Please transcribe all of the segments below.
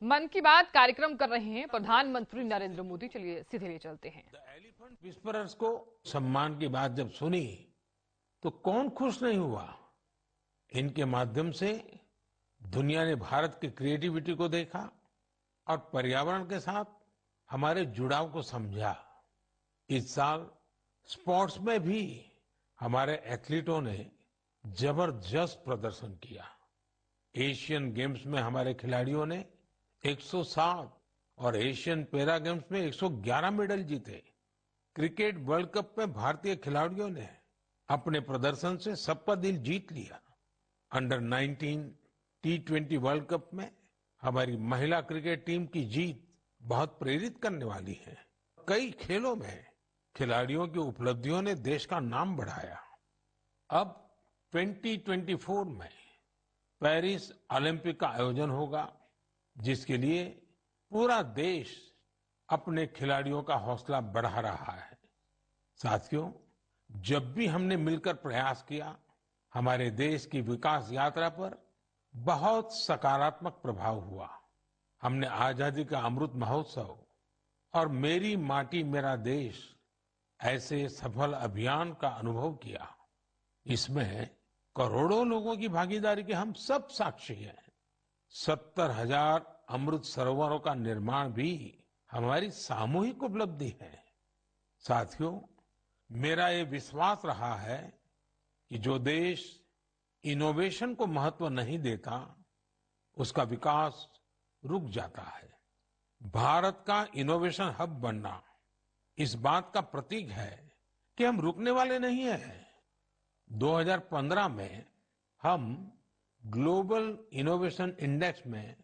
मन की बात कार्यक्रम कर रहे हैं प्रधानमंत्री नरेंद्र मोदी। चलिए सीधे ले चलते हैं। एलिफेंट विस्परर्स को सम्मान की बात जब सुनी तो कौन खुश नहीं हुआ। इनके माध्यम से दुनिया ने भारत की क्रिएटिविटी को देखा और पर्यावरण के साथ हमारे जुड़ाव को समझा। इस साल स्पोर्ट्स में भी हमारे एथलीटों ने जबरदस्त प्रदर्शन किया। एशियन गेम्स में हमारे खिलाड़ियों ने 107 और एशियन पैरा गेम्स में 111 मेडल जीते। क्रिकेट वर्ल्ड कप में भारतीय खिलाड़ियों ने अपने प्रदर्शन से सबका दिल जीत लिया। अंडर 19 T20 वर्ल्ड कप में हमारी महिला क्रिकेट टीम की जीत बहुत प्रेरित करने वाली है। कई खेलों में खिलाड़ियों की उपलब्धियों ने देश का नाम बढ़ाया। अब 2024 में पेरिस ओलंपिक का आयोजन होगा, जिसके लिए पूरा देश अपने खिलाड़ियों का हौसला बढ़ा रहा है। साथियों, जब भी हमने मिलकर प्रयास किया, हमारे देश की विकास यात्रा पर बहुत सकारात्मक प्रभाव हुआ। हमने आजादी का अमृत महोत्सव और मेरी माटी मेरा देश ऐसे सफल अभियान का अनुभव किया। इसमें करोड़ों लोगों की भागीदारी के हम सब साक्षी हैं। 70,000 अमृत सरोवरों का निर्माण भी हमारी सामूहिक उपलब्धि है। साथियों, मेरा ये विश्वास रहा है कि जो देश इनोवेशन को महत्व नहीं देता, उसका विकास रुक जाता है। भारत का इनोवेशन हब बनना इस बात का प्रतीक है कि हम रुकने वाले नहीं हैं। 2015 में हम ग्लोबल इनोवेशन इंडेक्स में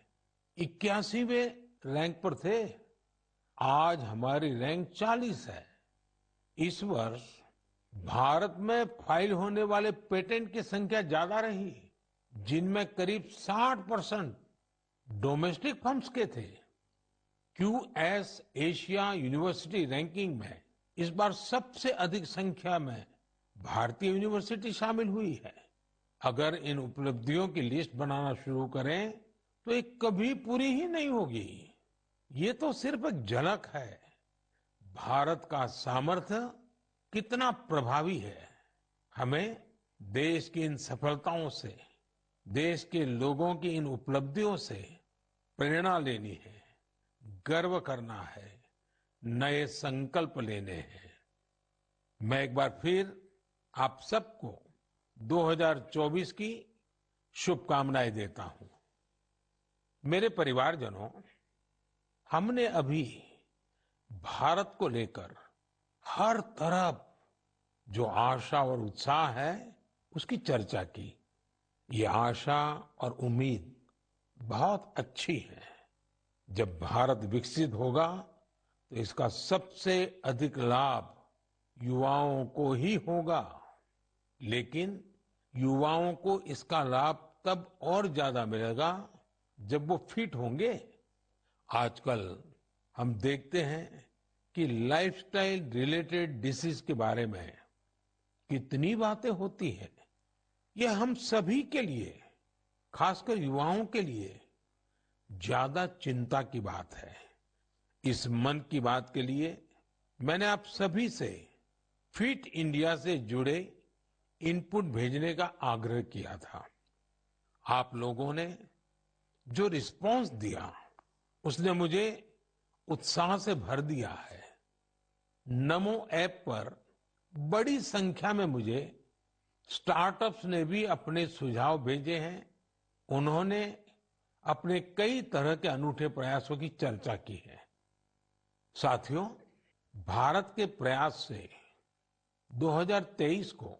81वें रैंक पर थे। आज हमारी रैंक 40 है। इस वर्ष भारत में फाइल होने वाले पेटेंट की संख्या ज्यादा रही, जिनमें करीब 60% डोमेस्टिक फर्म्स के थे। क्यूएस एशिया यूनिवर्सिटी रैंकिंग में इस बार सबसे अधिक संख्या में भारतीय यूनिवर्सिटी शामिल हुई है। अगर इन उपलब्धियों की लिस्ट बनाना शुरू करें तो ये कभी पूरी ही नहीं होगी। ये तो सिर्फ एक झलक है। भारत का सामर्थ्य कितना प्रभावी है। हमें देश की इन सफलताओं से, देश के लोगों की इन उपलब्धियों से प्रेरणा लेनी है, गर्व करना है, नए संकल्प लेने हैं। मैं एक बार फिर आप सबको 2024 की शुभकामनाएं देता हूं। मेरे परिवारजनों, हमने अभी भारत को लेकर हर तरफ जो आशा और उत्साह है, उसकी चर्चा की। ये आशा और उम्मीद बहुत अच्छी है। जब भारत विकसित होगा तो इसका सबसे अधिक लाभ युवाओं को ही होगा। लेकिन युवाओं को इसका लाभ तब और ज्यादा मिलेगा जब वो फिट होंगे। आजकल हम देखते हैं कि लाइफस्टाइल रिलेटेड डिसीज के बारे में कितनी बातें होती हैं। ये हम सभी के लिए, खासकर युवाओं के लिए ज्यादा चिंता की बात है। इस मन की बात के लिए मैंने आप सभी से फिट इंडिया से जुड़े इनपुट भेजने का आग्रह किया था। आप लोगों ने जो रिस्पांस दिया, उसने मुझे उत्साह से भर दिया है। नमो ऐप पर बड़ी संख्या में मुझे स्टार्टअप्स ने भी अपने सुझाव भेजे हैं। उन्होंने अपने कई तरह के अनूठे प्रयासों की चर्चा की है। साथियों, भारत के प्रयास से 2023 को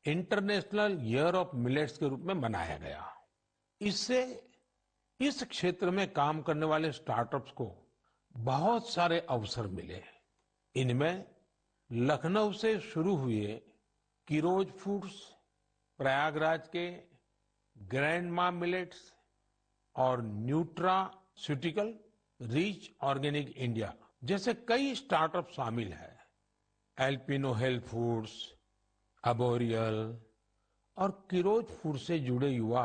इंटरनेशनल ईयर ऑफ मिलेट्स के रूप में मनाया गया। इससे इस क्षेत्र में काम करने वाले स्टार्टअप्स को बहुत सारे अवसर मिले। इनमें लखनऊ से शुरू हुए किरोज फूड्स, प्रयागराज के ग्रैंडमा मिलेट्स और न्यूट्रास्यूटिकल रिच ऑर्गेनिक इंडिया जैसे कई स्टार्टअप शामिल है। एल्पिनो हेल्थ फूड्स, अबोरियल और किरोज फूड से जुड़े युवा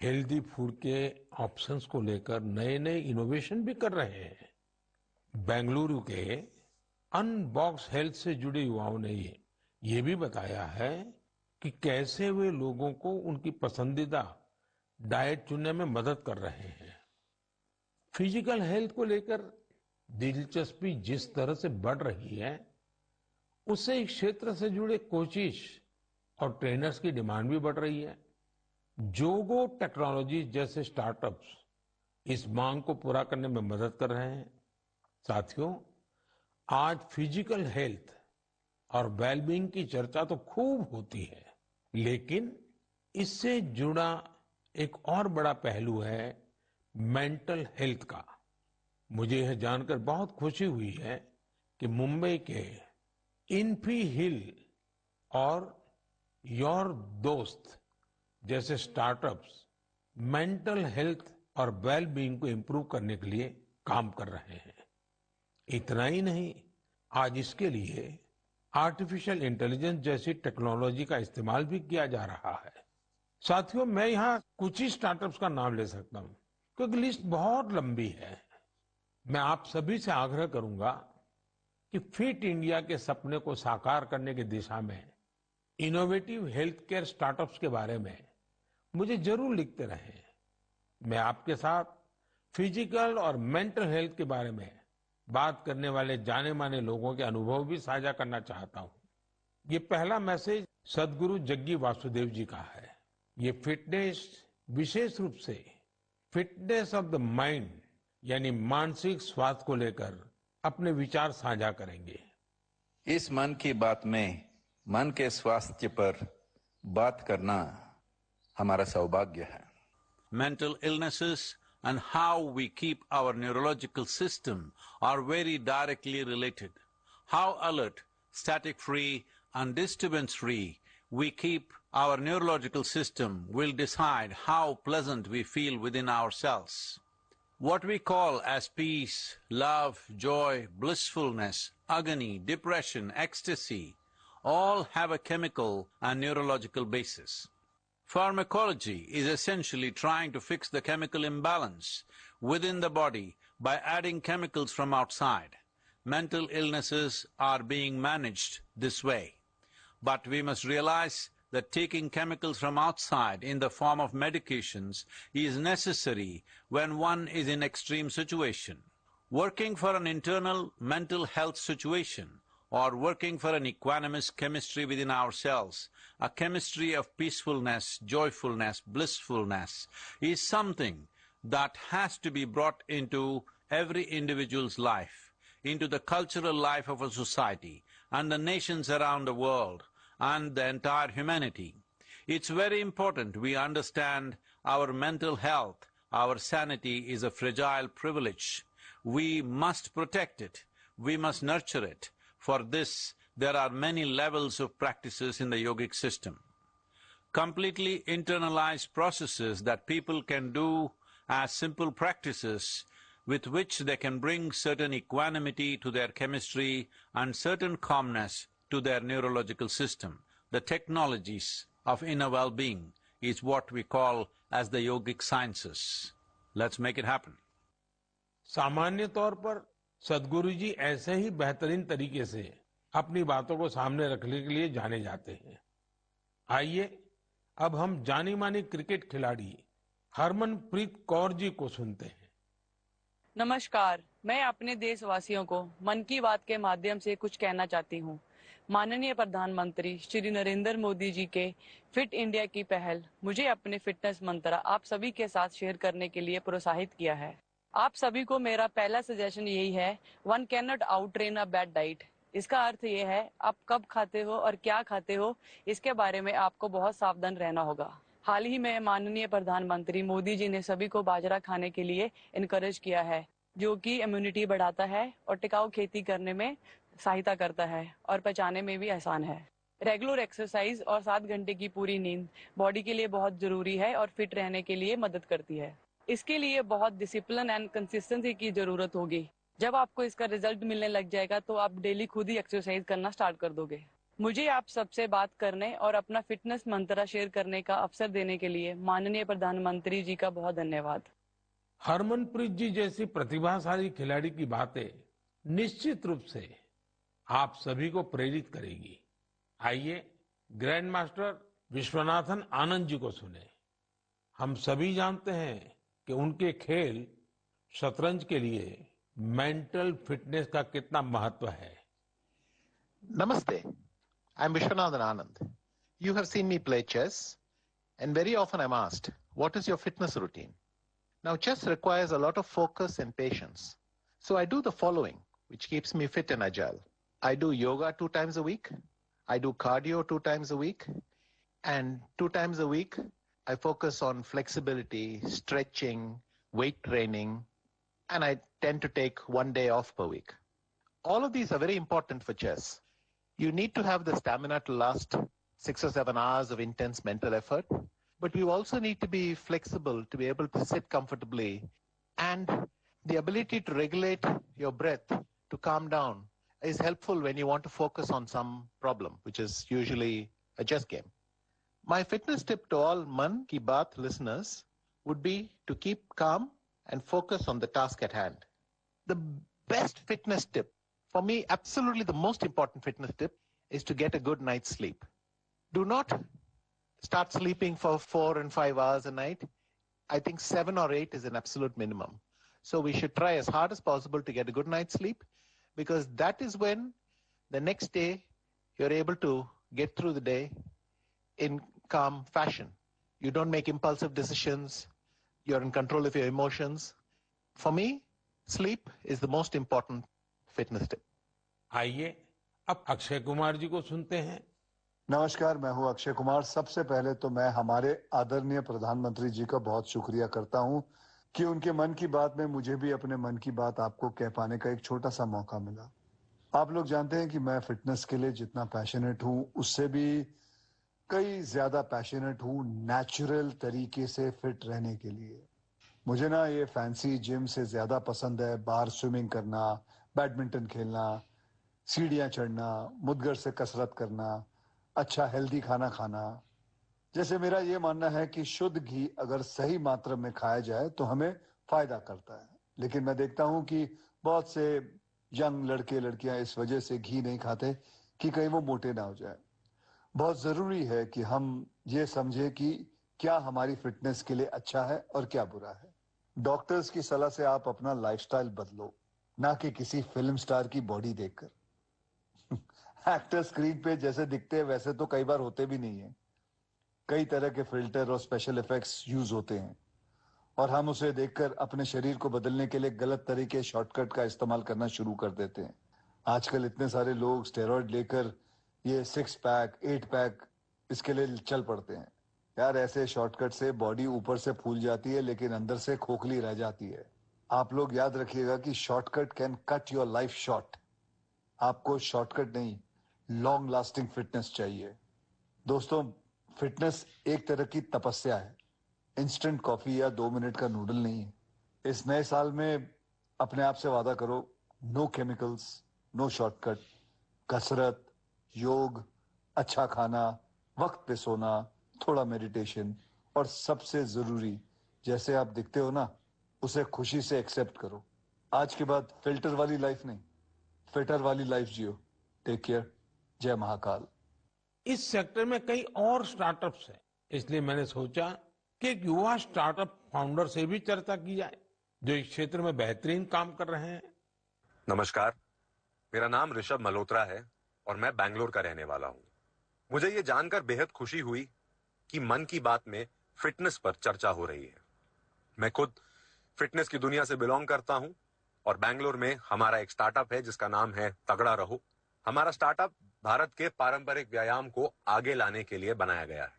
हेल्दी फूड के ऑप्शंस को लेकर नए नए इनोवेशन भी कर रहे हैं। बेंगलुरु के अनबॉक्स हेल्थ से जुड़े युवाओं ने ये भी बताया है कि कैसे वे लोगों को उनकी पसंदीदा डाइट चुनने में मदद कर रहे हैं। फिजिकल हेल्थ को लेकर दिलचस्पी जिस तरह से बढ़ रही है, उससे इस क्षेत्र से जुड़े कोचिज और ट्रेनर्स की डिमांड भी बढ़ रही है। जोगो टेक्नोलॉजी जैसे स्टार्टअप्स इस मांग को पूरा करने में मदद कर रहे हैं। साथियों, आज फिजिकल हेल्थ और वेलबींग की चर्चा तो खूब होती है, लेकिन इससे जुड़ा एक और बड़ा पहलू है मेंटल हेल्थ का। मुझे यह जानकर बहुत खुशी हुई है कि मुंबई के इन्फी हिल और योर दोस्त जैसे स्टार्टअप्स मेंटल हेल्थ और वेलबींग को इंप्रूव करने के लिए काम कर रहे हैं। इतना ही नहीं, आज इसके लिए आर्टिफिशियल इंटेलिजेंस जैसी टेक्नोलॉजी का इस्तेमाल भी किया जा रहा है। साथियों, मैं यहाँ कुछ ही स्टार्टअप्स का नाम ले सकता हूँ क्योंकि लिस्ट बहुत लंबी है। मैं आप सभी से आग्रह करूंगा कि फिट इंडिया के सपने को साकार करने की दिशा में इनोवेटिव हेल्थ केयर स्टार्टअप्स के बारे में मुझे जरूर लिखते रहें। मैं आपके साथ फिजिकल और मेंटल हेल्थ के बारे में बात करने वाले जाने माने लोगों के अनुभव भी साझा करना चाहता हूं। ये पहला मैसेज सदगुरु जग्गी वासुदेव जी का है। ये फिटनेस विशेष रूप से फिटनेस ऑफ द माइंड यानी मानसिक स्वास्थ्य को लेकर अपने विचार साझा करेंगे। इस मन की बात में मन के स्वास्थ्य पर बात करना हमारा सौभाग्य है। Mental illnesses and how we keep our neurological system are very directly related. How alert, static-free and disturbance-free we keep our neurological system will decide how pleasant we feel within ourselves. What we call as peace, love, joy, blissfulness, agony, depression, ecstasy, all have a chemical and neurological basis. Pharmacology is essentially trying to fix the chemical imbalance within the body by adding chemicals from outside. Mental illnesses are being managed this way. But we must realize that taking chemicals from outside in the form of medications is necessary when one is in extreme situation. Working for an internal mental health situation or working for an equanimous chemistry within ourselves, a chemistry of peacefulness, joyfulness, blissfulness, is something that has to be brought into every individual's life, into the cultural life of a society and the nations around the world and the entire humanity. It's very important we understand our mental health, our sanity is a fragile privilege. We must protect it, we must nurture it. For this, there are many levels of practices in the yogic system. Completely internalized processes that people can do as simple practices with which they can bring certain equanimity to their chemistry and certain calmness to their neurological system. The technologies of inner well-being is what we call as the yogic sciences. Let's make it happen. सामान्य तौर पर सदगुरु जी ऐसे ही बेहतरीन तरीके से अपनी बातों को सामने रखने के लिए जाने जाते हैं। आइए अब हम जानी मानी क्रिकेट खिलाड़ी हरमनप्रीत कौर जी को सुनते हैं। नमस्कार, मैं अपने देशवासियों को मन की बात के माध्यम से कुछ कहना चाहती हूँ। माननीय प्रधानमंत्री श्री नरेंद्र मोदी जी के फिट इंडिया की पहल मुझे अपने फिटनेस मंत्र आप सभी के साथ शेयर करने के लिए प्रोत्साहित किया है। आप सभी को मेरा पहला सजेशन यही है, one can not out train a bad diet. इसका अर्थ ये है, आप कब खाते हो और क्या खाते हो, इसके बारे में आपको बहुत सावधान रहना होगा। हाल ही में माननीय प्रधानमंत्री मोदी जी ने सभी को बाजरा खाने के लिए इनकरेज किया है, जो कि इम्यूनिटी बढ़ाता है और टिकाऊ खेती करने में सहायता करता है और पचाने में भी आसान है। रेगुलर एक्सरसाइज और 7 घंटे की पूरी नींद बॉडी के लिए बहुत जरूरी है और फिट रहने के लिए मदद करती है। इसके लिए बहुत डिसिप्लिन एंड कंसिस्टेंसी की जरूरत होगी। जब आपको इसका रिजल्ट मिलने लग जाएगा तो आप डेली खुद ही एक्सरसाइज करना स्टार्ट कर दोगे। मुझे आप सबसे बात करने और अपना फिटनेस मंत्र शेयर करने का अवसर देने के लिए माननीय प्रधानमंत्री जी का बहुत धन्यवाद। हरमनप्रीत जी जैसी प्रतिभाशाली खिलाड़ी की बातें निश्चित रूप से आप सभी को प्रेरित करेगी। आइए ग्रैंड मास्टर विश्वनाथन आनंद जी को सुने। हम सभी जानते हैं कि उनके खेल शतरंज के लिए मेंटल फिटनेस का कितना महत्व है। Namaste. I'm Vishwanathan Anand. You have seen me play chess, and very often I'm asked, what is your fitness routine? Now, chess requires a lot of focus and patience. So I do the following, which keeps me fit and agile. I do yoga 2 times a week. I do cardio 2 times a week. And 2 times a week, I focus on flexibility, stretching, weight training, and I tend to take 1 day off per week. All of these are very important for chess. You need to have the stamina to last 6 or 7 hours of intense mental effort, but you also need to be flexible to be able to sit comfortably, and the ability to regulate your breath to calm down is helpful when you want to focus on some problem, which is usually a chess game. My fitness tip to all Man Ki Baat listeners would be to keep calm and focus on the task at hand. The best fitness tip, for me, absolutely the most important fitness tip, is to get a good night's sleep. Do not start sleeping for 4 and 5 hours a night. I think 7 or 8 is an absolute minimum. So we should try as hard as possible to get a good night's sleep, because that is when the next day you're able to get through the day in calm fashion. You don't make impulsive decisions. You're in control of your emotions. For me, sleep is the most important fitness tip. आइए अब अक्षय कुमार जी को सुनते हैं। नमस्कार, मैं हूं अक्षय कुमार। सबसे पहले तो मैं हमारे आदरणीय प्रधानमंत्री जी का बहुत शुक्रिया करता हूं कि उनके मन की बात में मुझे भी अपने मन की बात आपको कह पाने का एक छोटा सा मौका मिला। आप लोग जानते हैं कि मैं फिटनेस के लिए जितना पैशनेट हूं, उससे भी कई ज्यादा पैशनेट हूं नेचुरल तरीके से फिट रहने के लिए। मुझे ना ये फैंसी जिम से ज्यादा पसंद है बाहर स्विमिंग करना, बैडमिंटन खेलना, सीढ़ियां चढ़ना, मुद्गर से कसरत करना, अच्छा हेल्दी खाना खाना। जैसे मेरा ये मानना है कि शुद्ध घी अगर सही मात्रा में खाया जाए तो हमें फायदा करता है, लेकिन मैं देखता हूं कि बहुत से यंग लड़के लड़कियां इस वजह से घी नहीं खाते कि कहीं वो मोटे ना हो जाए। बहुत जरूरी है कि हम ये समझे कि क्या हमारी फिटनेस के लिए अच्छा है और क्या बुरा है। डॉक्टर्स की सलाह से आप अपना लाइफस्टाइल बदलो, ना कि किसी फिल्म स्टार की बॉडी देखकर। एक्टर स्क्रीन पे जैसे दिखते हैं वैसे तो कई बार होते भी नहीं है। कई तरह के फिल्टर और स्पेशल इफेक्ट्स यूज होते हैं और हम उसे देखकर अपने शरीर को बदलने के लिए गलत तरीके शॉर्टकट का इस्तेमाल करना शुरू कर देते हैं। आजकल इतने सारे लोग स्टेरॉइड लेकर ये 6 पैक 8 पैक इसके लिए चल पड़ते हैं। यार, ऐसे शॉर्टकट से बॉडी ऊपर से फूल जाती है लेकिन अंदर से खोखली रह जाती है। आप लोग याद रखिएगा कि shortcut can cut your life short. आपको शॉर्टकट नहीं, लॉन्ग लास्टिंग फिटनेस चाहिए। दोस्तों, फिटनेस एक तरह की तपस्या है, इंस्टेंट कॉफी या 2 मिनट का नूडल नहीं है। इस नए साल में अपने आप से वादा करो, नो केमिकल्स, नो शॉर्टकट, कसरत, योग, अच्छा खाना, वक्त पे सोना, थोड़ा मेडिटेशन और सबसे जरूरी, जैसे आप दिखते हो ना, उसे खुशी से एक्सेप्ट करो। आज के बाद फिल्टर वाली लाइफ नहीं, फिटर वाली लाइफ जियो। Take care. जय महाकाल। इस सेक्टर में कई और स्टार्टअप्स हैं, इसलिए मैंने सोचा कि एक युवा स्टार्टअप फाउंडर से भी चर्चा की जाए जो इस क्षेत्र में बेहतरीन काम कर रहे हैं। नमस्कार, मेरा नाम ऋषभ मल्होत्रा है और मैं बैंगलोर का रहने वाला हूं। मुझे ये जानकर बेहद खुशी हुई कि मन की बात में फिटनेस पर चर्चा हो रही है। मैं खुद फिटनेस की दुनिया से बिलोंग करता हूं और बैंगलोर में हमारा एक स्टार्टअप है जिसका नाम है तगड़ा रहो। हमारा स्टार्टअप भारत के पारंपरिक व्यायाम को आगे लाने के लिए बनाया गया है।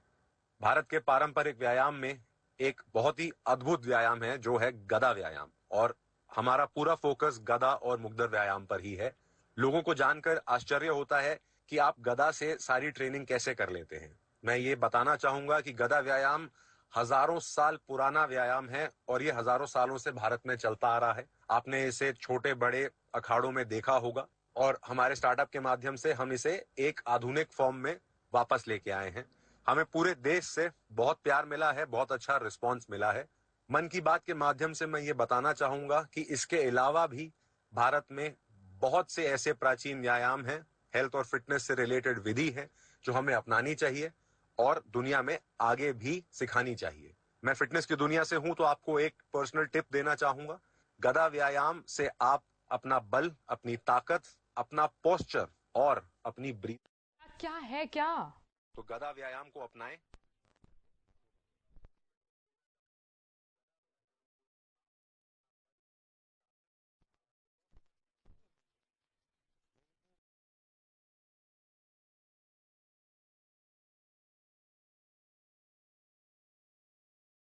भारत के पारंपरिक व्यायाम में एक बहुत ही अद्भुत व्यायाम है जो है गदा व्यायाम, और हमारा पूरा फोकस गदा और मुग्दर व्यायाम पर ही है। लोगों को जानकर आश्चर्य होता है कि आप गदा से सारी ट्रेनिंग कैसे कर लेते हैं। मैं ये बताना चाहूंगा कि गदा व्यायाम हजारों साल पुराना व्यायाम है और ये हजारों सालों से भारत में चलता आ रहा है। आपने इसे छोटे बड़े अखाड़ों में देखा होगा और हमारे स्टार्टअप के माध्यम से हम इसे एक आधुनिक फॉर्म में वापस लेके आए हैं। हमें पूरे देश से बहुत प्यार मिला है, बहुत अच्छा रिस्पांस मिला है। मन की बात के माध्यम से मैं ये बताना चाहूंगा कि इसके अलावा भी भारत में बहुत से ऐसे प्राचीन व्यायाम हैं, हेल्थ और फिटनेस से रिलेटेड विधि है जो हमें अपनानी चाहिए और दुनिया में आगे भी सिखानी चाहिए। मैं फिटनेस की दुनिया से हूं तो आपको एक पर्सनल टिप देना चाहूंगा। गदा व्यायाम से आप अपना बल, अपनी ताकत, अपना पोस्चर और अपनी ब्रीथ क्या है क्या? तो गदा व्यायाम को अपनाएं।